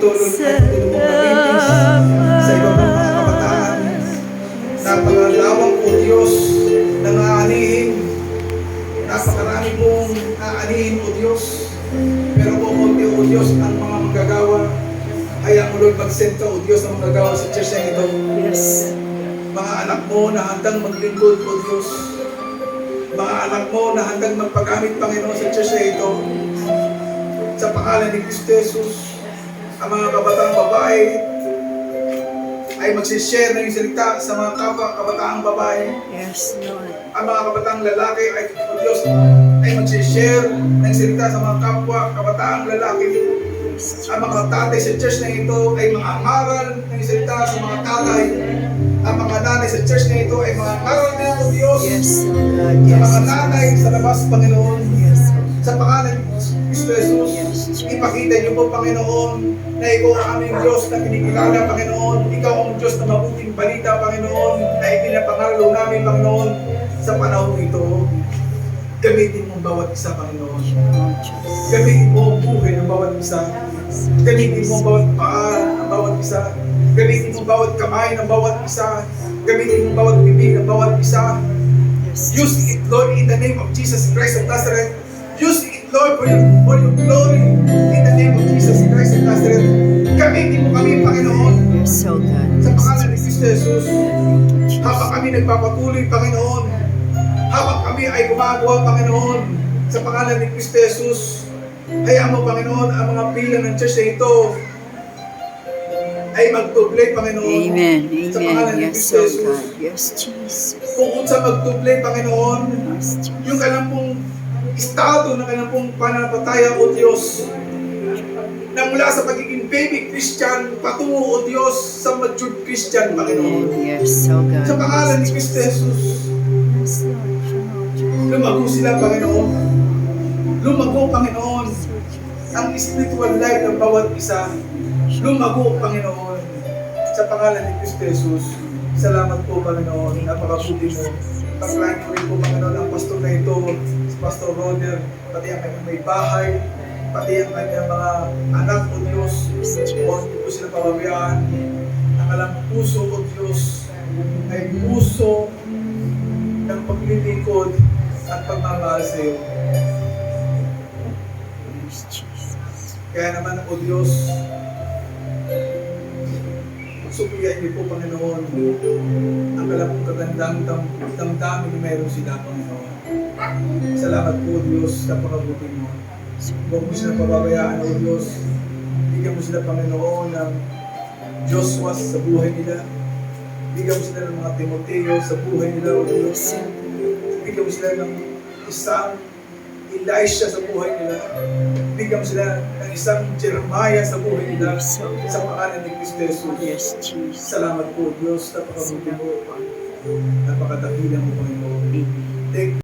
pagtulong at tulong mong gamitin sa ibang mga kabataan. Napakalawang po Diyos ng aanihin. Napakarami pong aanihin po Diyos. Pero po konti o Diyos ang mga magagawa. Hayaan mo Lord mag-send ka o Diyos ang magagawa sa church na ito. Yes. Mga anak mo na handang maglingkod o Diyos. Mga anak mo na handang magpagamit Panginoon sa church na ito. Sa pangalan ni Kristo Jesus, ang mga kabatang babae ay magsishare ng salita sa mga kapwa kabataang babae. Yes, Lord. Ang mga kabataang lalaki ay o Diyos ay magsishare ng salita sa mga kapwa kabataang lalaki. Ang mga tatay sa church na ito ay mga aral ng salita sa mga tatay. Ang mga nanay sa church na ito ay mga aral din o Diyos. Yes, Lord. Sa Yes. mga nanay sa labas, Panginoon. Yes. Sa pangalan ni Kristo Jesus, ipakita niyo po, Panginoon, na ikaw ang aming Diyos na kinikilala, Panginoon. Ikaw ang Diyos na mabuting balita, Panginoon, na ipinapangaraw namin, Panginoon, sa panahon ito. Gamitin mo ang bawat isa, Panginoon. Gamitin mo ang buhay ng bawat isa. Gamitin mo ang bawat paa ng bawat isa. Gamitin mo ang bawat kamay ng bawat isa. Gamitin mo ang bawat bibig ng bawat isa. Use it, Lord, in the name of Jesus Christ of Nazareth. Use it, Lord, for your glory. In the name of Jesus Christ of Nazareth. Gamitin mo kami, Panginoon. You're so good. Sa pangalan ni Kristo Jesus. Habang kami nagpapatuloy, Panginoon. Habang kami ay gumagawa, Panginoon. Sa pangalan ni Kristo Jesus. Hayaan mo, Panginoon, ang mga bilang ng church na ito ay magtublay, Panginoon. Amen. Sa Amen. pangalan ni Yes, Kristo so Jesus. God. Yes, Jesus. Bukod sa magtublay, Panginoon, Yes, Jesus. yung kanilang pong estado ng kanilang pong pananampalataya, O Diyos, na mula sa pagiging baby Christian, patungo, O Diyos, sa mature Christian, Panginoon. Yes, so God. Sa pangalan ni Kristo Jesus, Yes, Lord. lumago sila, Panginoon. Lumago, Panginoon, ang spiritual life ng bawat isa. Lumago, Panginoon, sa pangalan ni Kristo Jesus. Salamat po, Panginoon. Napakabuti mo. Paglain mo rin po, Panginoon, ang pastor na ito, si Pastor Roder, pati ang kanyang may bahay, pati ang kanyang mga anak, O Diyos. Huwag niyo po sila pababayaan. Ang alam puso, O Diyos, ay puso ng paglilingkod at pagmamahal sa iyo. Yes, Jesus. Kaya naman, O Diyos, suplihan niyo po, Panginoon, ang alam kong kagandang damdamin na meron sila, Panginoon. Salamat po, Diyos, sa pakabuti mo. Huwag mo sila pababayaan, O Diyos. Bigyan mo sila, Panginoon, ng Joshua sa buhay nila. Bigyan mo sila ng mga Timoteo sa buhay nila, O Diyos. Bigyan mo sila ng isang Elisha sa buhay nila. Bigyan mo sila ng isang Jeremiah sa buhay nila. Sa pangalan ni Kristo Jesus. Yes, Jesus. Salamat po, Diyos. Napakabuti mo. Napakadakila mo, Panginoon. Amen. Thank